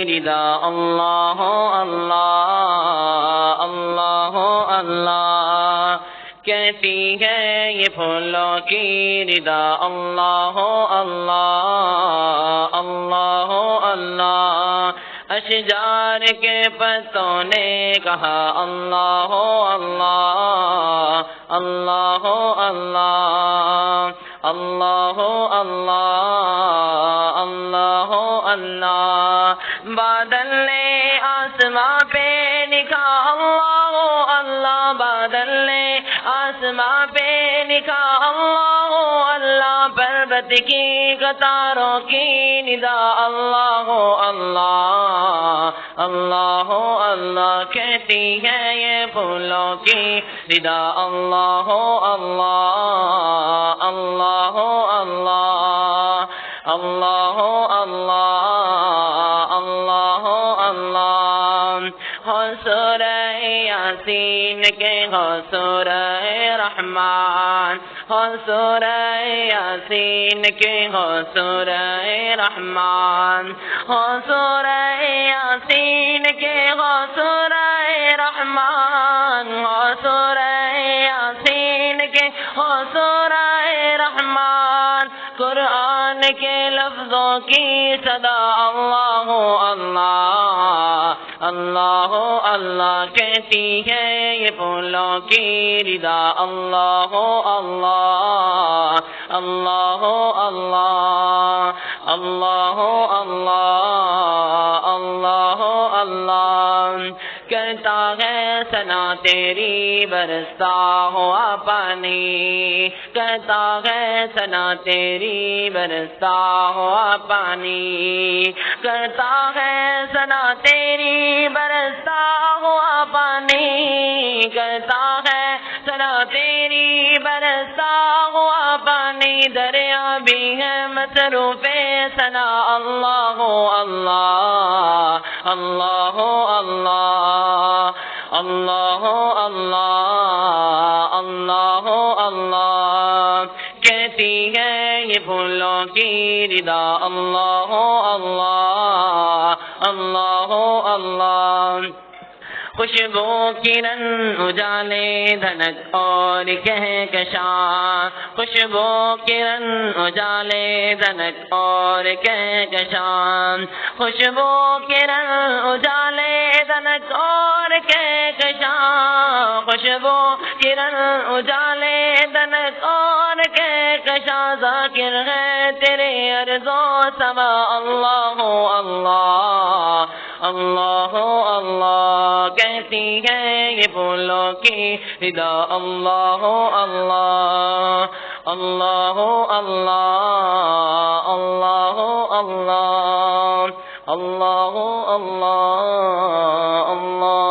رضا اللہ اللہ اللہ اللہ کیسی ہے یہ پھولوں کی رضا اللہ اللہ اللہ اللہ اشجار کے پتوں نے کہا اللہ اللہ اللہ اللہ اللہ اللہ اللہ اللہ بادل نے آسماں پہ لکھا اللہ اللہ بادل نے آسماں پہ لکھا اللہ اللہ پربت کی قطاروں کی ندا اللہ اللہ اللہ اللہ کہتی ہے یہ پھولوں کی ندا اللہ اللہ اللہ اللہ اللہ اللہ اللہ اللہ ہو سورہ یاسین کے ہو سورہ رحمان ہو سورہ یاسین کے ہو سورہ رحمان ہو سورہ یاسین کے ہو سورہ رحمان ہو سورہ یاسین کے ہو سورہ رحمان قرآن کے لفظوں کی صدا اللہ اللہ اللہ اللہ کہتی ہے یہ پھولوں کی رضا اللہ اللہ اللہ اللہ اللہ اللہ اللہ اللہ کرتا ہے ثنا تیری برستا ہوا پانی کرتا ہے ثنا تیری برستا ہوا پانی کرتا ہے ثنا تیری برستا ہوا پانی کرتا ہے ثنا تیری برستا ہوا پانی دریا بھی ہے مصروف ثنا اللہ اللہ اللہ اللہ اللہ اللہ اللہ اللہ کہتی ہے یہ پھولوں کی رضا اللہ اللہ اللہ اللہ خوشبو کرن اجالے دھنک اور کہکشاں خوشبو کرن اجالے دھنک اور کہکشاں خوشبو کرن اجالے دھنک اور کہکشاں خوشبو کرن اجالے دھنک اور کہکشاں ذاکر ہے تیرے ارض و سما اللہ اللہ اللہ اللہ کہتی ہے یہ پھولوں کی رضا اللہ اللہ اللہ اللہ اللہ اللہ اللہ اللہ اللہ